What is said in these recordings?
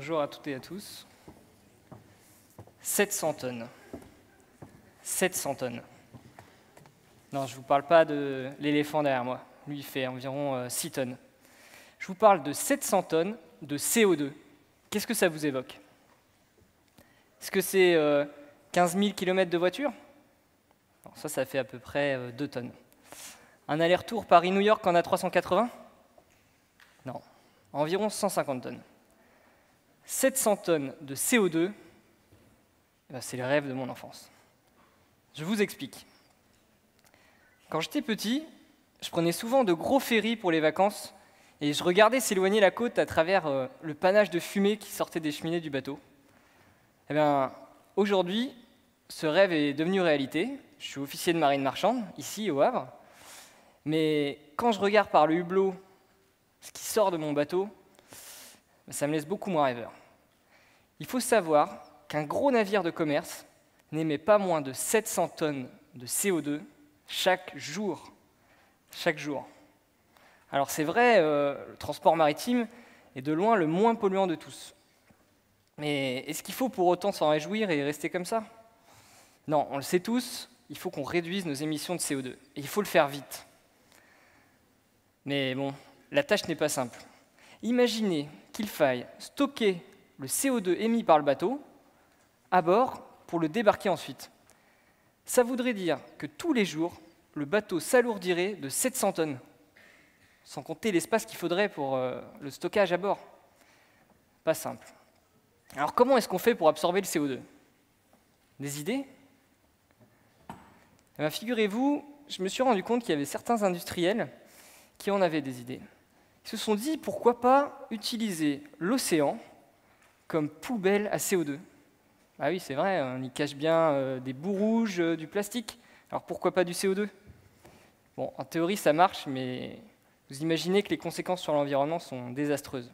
Bonjour à toutes et à tous. 700 tonnes. 700 tonnes. Non, je ne vous parle pas de l'éléphant derrière moi. Lui, il fait environ 6 tonnes. Je vous parle de 700 tonnes de CO2. Qu'est-ce que ça vous évoque? Est-ce que c'est 15 000 km de voiture? Non, ça fait à peu près 2 tonnes. Un aller-retour Paris-New York en a 380? Non, environ 150 tonnes. 700 tonnes de CO2, c'est le rêve de mon enfance. Je vous explique. Quand j'étais petit, je prenais souvent de gros ferries pour les vacances et je regardais s'éloigner la côte à travers le panache de fumée qui sortait des cheminées du bateau. Eh bien, aujourd'hui, ce rêve est devenu réalité. Je suis officier de marine marchande, ici au Havre. Mais quand je regarde par le hublot ce qui sort de mon bateau, ça me laisse beaucoup moins rêveur. Il faut savoir qu'un gros navire de commerce n'émet pas moins de 700 tonnes de CO2 chaque jour. Chaque jour. Alors c'est vrai, le transport maritime est de loin le moins polluant de tous. Mais est-ce qu'il faut pour autant s'en réjouir et rester comme ça? Non, on le sait tous, il faut qu'on réduise nos émissions de CO2. Et il faut le faire vite. Mais bon, la tâche n'est pas simple. Imaginez qu'il faille stocker le CO2 émis par le bateau à bord pour le débarquer ensuite. Ça voudrait dire que tous les jours, le bateau s'alourdirait de 700 tonnes, sans compter l'espace qu'il faudrait pour le stockage à bord. Pas simple. Alors comment est-ce qu'on fait pour absorber le CO2? Des idées? Eh bien, figurez-vous, je me suis rendu compte qu'il y avait certains industriels qui en avaient des idées. Ils se sont dit, pourquoi pas utiliser l'océan comme poubelle à CO2? Ah oui, c'est vrai, on y cache bien des boues rouges, du plastique. Alors pourquoi pas du CO2? Bon, en théorie, ça marche, mais vous imaginez que les conséquences sur l'environnement sont désastreuses.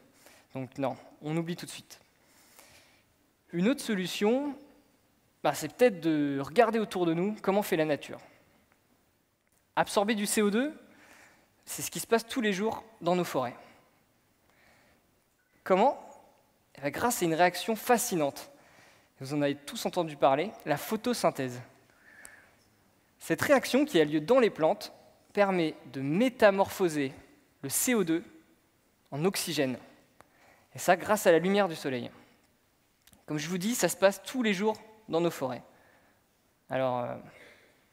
Donc non, on oublie tout de suite. Une autre solution, c'est peut-être de regarder autour de nous comment fait la nature. Absorber du CO2, c'est ce qui se passe tous les jours dans nos forêts. Comment? Grâce à une réaction fascinante. Vous en avez tous entendu parler, la photosynthèse. Cette réaction qui a lieu dans les plantes permet de métamorphoser le CO2 en oxygène. Et ça, grâce à la lumière du soleil. Comme je vous dis, ça se passe tous les jours dans nos forêts. Alors,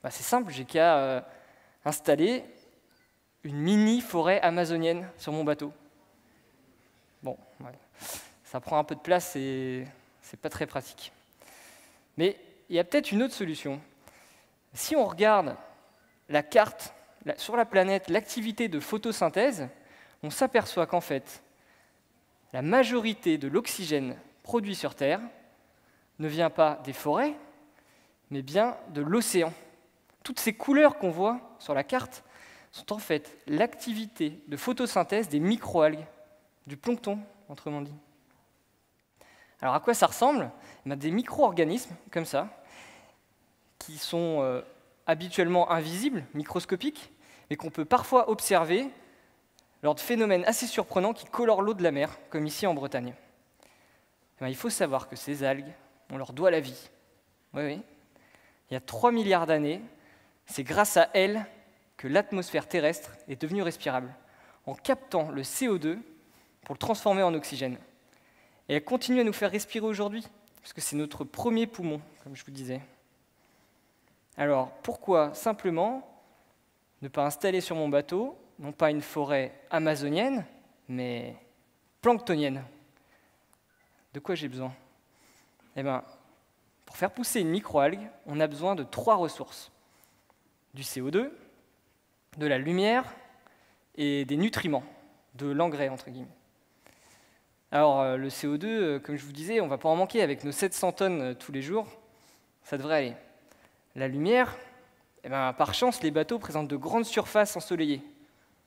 c'est simple, j'ai qu'à installer une mini-forêt amazonienne sur mon bateau. Bon, ouais. Ça prend un peu de place et c'est pas très pratique. Mais il y a peut-être une autre solution. Si on regarde la carte sur la planète, l'activité de photosynthèse, on s'aperçoit qu'en fait, la majorité de l'oxygène produit sur Terre ne vient pas des forêts, mais bien de l'océan. Toutes ces couleurs qu'on voit sur la carte sont en fait l'activité de photosynthèse des microalgues, du plancton, autrement dit. Alors à quoi ça ressemble? Des micro-organismes, comme ça, qui sont habituellement invisibles, microscopiques, mais qu'on peut parfois observer lors de phénomènes assez surprenants qui colorent l'eau de la mer, comme ici en Bretagne. Il faut savoir que ces algues, on leur doit la vie. Oui. Il y a 3 milliards d'années, c'est grâce à elles que l'atmosphère terrestre est devenue respirable, en captant le CO2 pour le transformer en oxygène. Et elle continue à nous faire respirer aujourd'hui, parce que c'est notre premier poumon, comme je vous disais. Alors, pourquoi simplement ne pas installer sur mon bateau, non pas une forêt amazonienne, mais planctonienne? De quoi j'ai besoin? Eh bien, pour faire pousser une microalgue, on a besoin de 3 ressources. Du CO2, de la lumière et des nutriments, de l'engrais, entre guillemets. Alors, le CO2, comme je vous disais, on ne va pas en manquer avec nos 700 tonnes tous les jours, ça devrait aller. La lumière, par chance, les bateaux présentent de grandes surfaces ensoleillées.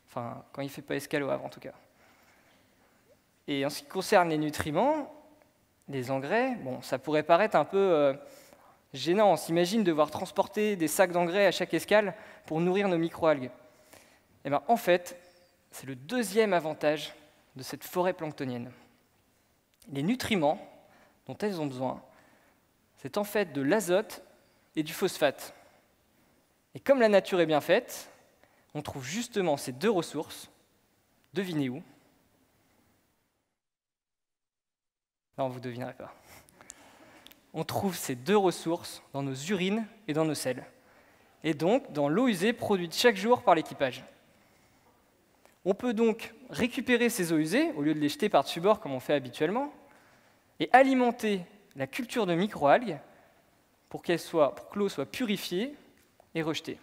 Enfin, quand il ne fait pas escale au Havre, en tout cas. Et en ce qui concerne les nutriments, les engrais, ça pourrait paraître un peu gênant. On s'imagine devoir transporter des sacs d'engrais à chaque escale pour nourrir nos microalgues. En fait, c'est le deuxième avantage de cette forêt planctonienne. Les nutriments dont elles ont besoin, c'est en fait de l'azote et du phosphate. Et comme la nature est bien faite, on trouve justement ces deux ressources. Devinez où? Non, vous ne devinerez pas. On trouve ces deux ressources dans nos urines et dans nos selles, et donc dans l'eau usée produite chaque jour par l'équipage. On peut donc récupérer ces eaux usées, au lieu de les jeter par-dessus bord comme on fait habituellement, et alimenter la culture de microalgues pour que l'eau soit purifiée et rejetée.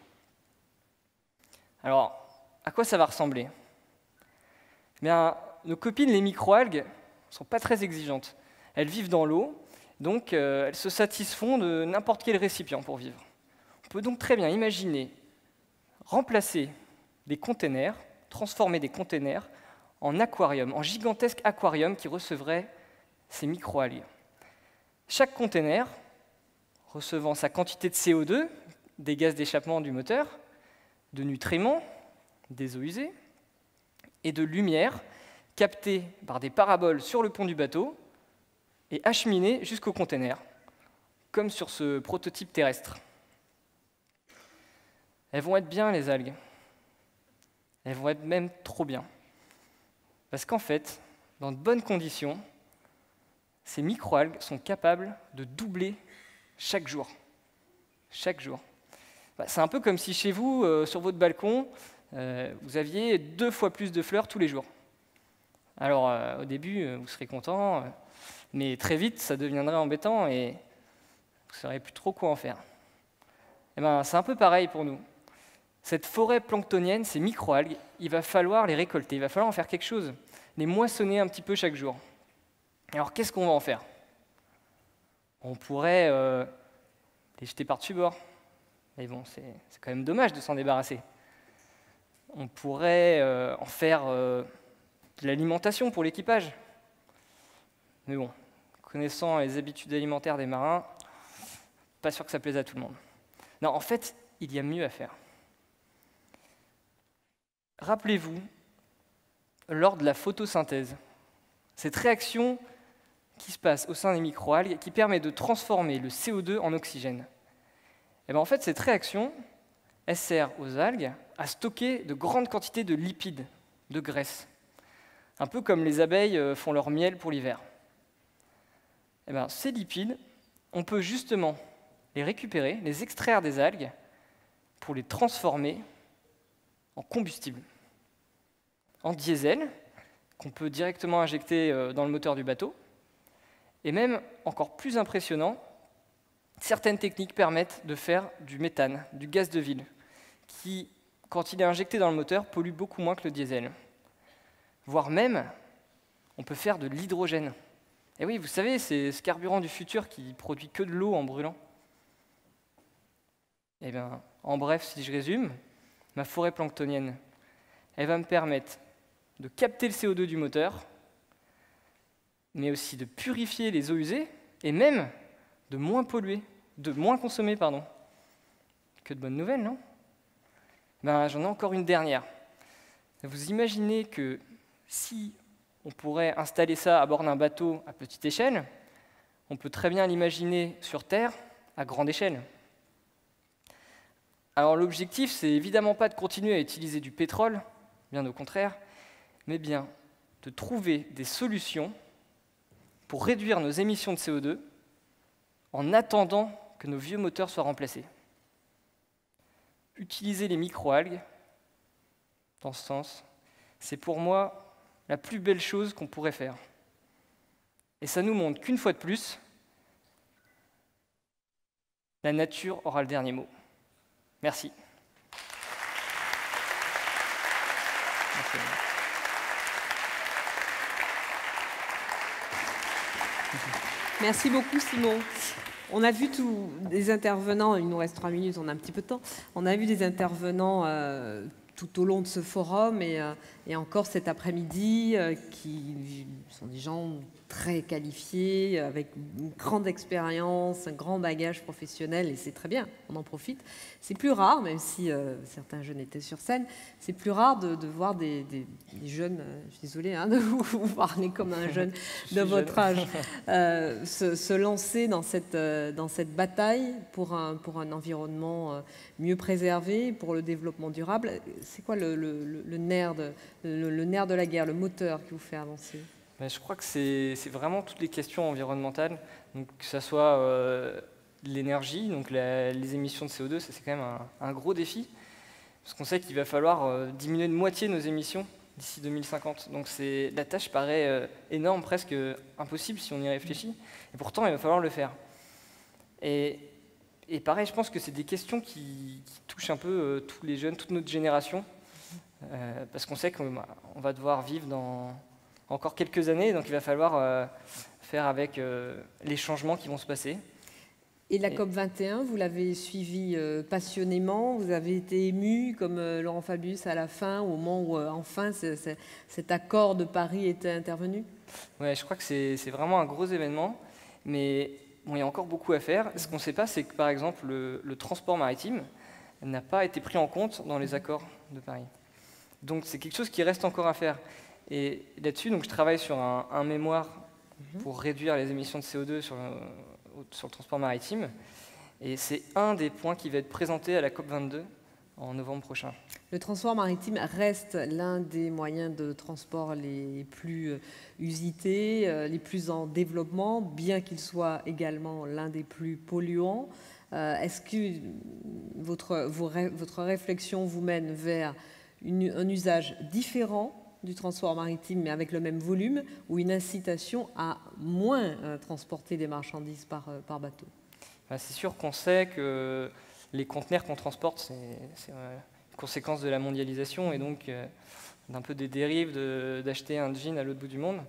Alors, à quoi ça va ressembler? Bien, nos copines, les microalgues, ne sont pas très exigeantes. Elles vivent dans l'eau, donc elles se satisfont de n'importe quel récipient pour vivre. On peut donc très bien imaginer remplacer des containers, transformer des containers en aquariums, en gigantesques aquariums qui recevraient ces microalgues. Chaque container recevant sa quantité de CO2, des gaz d'échappement du moteur, de nutriments, des eaux usées, et de lumière captée par des paraboles sur le pont du bateau et acheminée jusqu'au container, comme sur ce prototype terrestre. Elles vont être bien, les algues. Elles vont être même trop bien. Parce qu'en fait, dans de bonnes conditions, ces microalgues sont capables de doubler chaque jour. Chaque jour. C'est un peu comme si chez vous, sur votre balcon, vous aviez 2 fois plus de fleurs tous les jours. Alors, au début, vous serez content, mais très vite, ça deviendrait embêtant et vous ne saurez plus trop quoi en faire. Eh ben, c'est un peu pareil pour nous. Cette forêt planctonienne, ces microalgues, il va falloir les récolter, il va falloir en faire quelque chose, les moissonner un petit peu chaque jour. Alors, qu'est-ce qu'on va en faire? On pourrait les jeter par-dessus bord. Mais bon, c'est quand même dommage de s'en débarrasser. On pourrait en faire de l'alimentation pour l'équipage. Mais bon, connaissant les habitudes alimentaires des marins, pas sûr que ça plaise à tout le monde. Non, en fait, il y a mieux à faire. Rappelez-vous, lors de la photosynthèse, cette réaction qui se passe au sein des microalgues qui permet de transformer le CO2 en oxygène. Et bien en fait, cette réaction, elle sert aux algues à stocker de grandes quantités de lipides, de graisse. Un peu comme les abeilles font leur miel pour l'hiver. Et bien, ces lipides, on peut justement les récupérer, les extraire des algues pour les transformer en combustible, en diesel, qu'on peut directement injecter dans le moteur du bateau. Et même, encore plus impressionnant, certaines techniques permettent de faire du méthane, du gaz de ville, qui, quand il est injecté dans le moteur, pollue beaucoup moins que le diesel. Voire même, on peut faire de l'hydrogène. Et oui, vous savez, c'est ce carburant du futur qui produit que de l'eau en brûlant. Eh bien, en bref, si je résume, ma forêt planctonienne, elle va me permettre de capter le CO2 du moteur, mais aussi de purifier les eaux usées, et même de moins polluer, de moins consommer, pardon. Que de bonnes nouvelles, non? Ben, j'en ai encore une dernière. Vous imaginez que si on pourrait installer ça à bord d'un bateau à petite échelle, on peut très bien l'imaginer sur Terre à grande échelle. Alors l'objectif, c'est évidemment pas de continuer à utiliser du pétrole, bien au contraire, mais bien de trouver des solutions pour réduire nos émissions de CO2 en attendant que nos vieux moteurs soient remplacés. Utiliser les microalgues, dans ce sens, c'est pour moi la plus belle chose qu'on pourrait faire. Et ça nous montre qu'une fois de plus, la nature aura le dernier mot. Merci. Merci beaucoup, Simon. On a vu tous des intervenants, il nous reste 3 minutes, on a un petit peu de temps. On a vu des intervenants tout au long de ce forum et encore cet après-midi, qui sont des gens très qualifiés, avec une grande expérience, un grand bagage professionnel, et c'est très bien, on en profite. C'est plus rare, même si certains jeunes étaient sur scène, c'est plus rare de voir des jeunes, je suis désolée hein, de vous parler comme un jeune de votre âge, se lancer dans cette bataille pour un environnement mieux préservé, pour le développement durable. C'est quoi le nerf de la guerre, le moteur qui vous fait avancer? Je crois que c'est vraiment toutes les questions environnementales, donc que ce soit l'énergie, donc les émissions de CO2, ça c'est quand même un gros défi, parce qu'on sait qu'il va falloir diminuer de moitié nos émissions d'ici 2050. Donc la tâche paraît énorme, presque impossible si on y réfléchit, et pourtant il va falloir le faire. Et pareil, je pense que c'est des questions qui touchent un peu tous les jeunes, toute notre génération, parce qu'on sait qu'on va devoir vivre dans encore quelques années, donc il va falloir faire avec les changements qui vont se passer. Et la COP21, vous l'avez suivi passionnément, vous avez été ému comme Laurent Fabius à la fin, au moment où enfin cet accord de Paris était intervenu? Ouais, je crois que c'est vraiment un gros événement, mais bon, il y a encore beaucoup à faire. Ce qu'on ne sait pas, c'est que par exemple le transport maritime n'a pas été pris en compte dans les accords de Paris. Donc c'est quelque chose qui reste encore à faire. Et là-dessus, donc, je travaille sur un mémoire pour réduire les émissions de CO2 sur le transport maritime. Et c'est un des points qui va être présenté à la COP22 en novembre prochain. Le transport maritime reste l'un des moyens de transport les plus usités, les plus en développement, bien qu'il soit également l'un des plus polluants. Est-ce que votre réflexion vous mène vers un usage différent du transport maritime, mais avec le même volume, ou une incitation à moins transporter des marchandises par bateau? C'est sûr qu'on sait que les conteneurs qu'on transporte, c'est une conséquence de la mondialisation et donc d'un peu des dérives d'acheter un jean à l'autre bout du monde.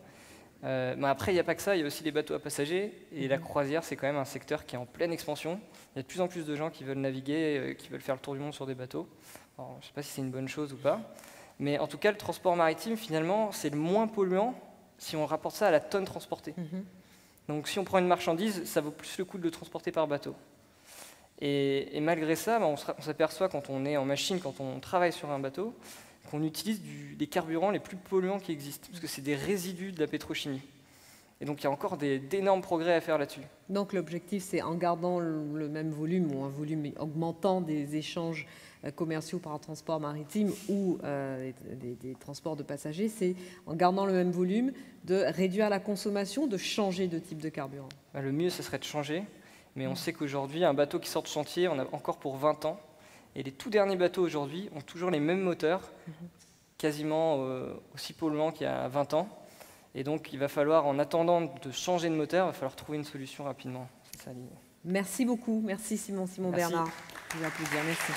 Mais après, il n'y a pas que ça, il y a aussi les bateaux à passagers, et la croisière, c'est quand même un secteur qui est en pleine expansion. Il y a de plus en plus de gens qui veulent naviguer, qui veulent faire le tour du monde sur des bateaux. Alors, je ne sais pas si c'est une bonne chose ou pas. Mais en tout cas, le transport maritime, finalement, c'est le moins polluant si on rapporte ça à la tonne transportée. Donc si on prend une marchandise, ça vaut plus le coup de le transporter par bateau. Et malgré ça, on s'aperçoit quand on est en machine, quand on travaille sur un bateau, qu'on utilise des carburants les plus polluants qui existent, parce que c'est des résidus de la pétrochimie. Et donc il y a encore d'énormes progrès à faire là-dessus. Donc l'objectif, c'est en gardant le même volume ou un volume augmentant des échanges commerciaux par transport maritime ou des transports de passagers, c'est en gardant le même volume de réduire la consommation, de changer de type de carburant. Le mieux, ce serait de changer, mais on sait qu'aujourd'hui, un bateau qui sort de chantier, on a encore pour 20 ans, et les tout derniers bateaux aujourd'hui ont toujours les mêmes moteurs, quasiment aussi polluants qu'il y a 20 ans. Et donc, il va falloir, en attendant de changer de moteur, il va falloir trouver une solution rapidement. C'est ça l'idée. Merci beaucoup. Merci Simon Merci. Bernard. Je vous applaudis. Merci.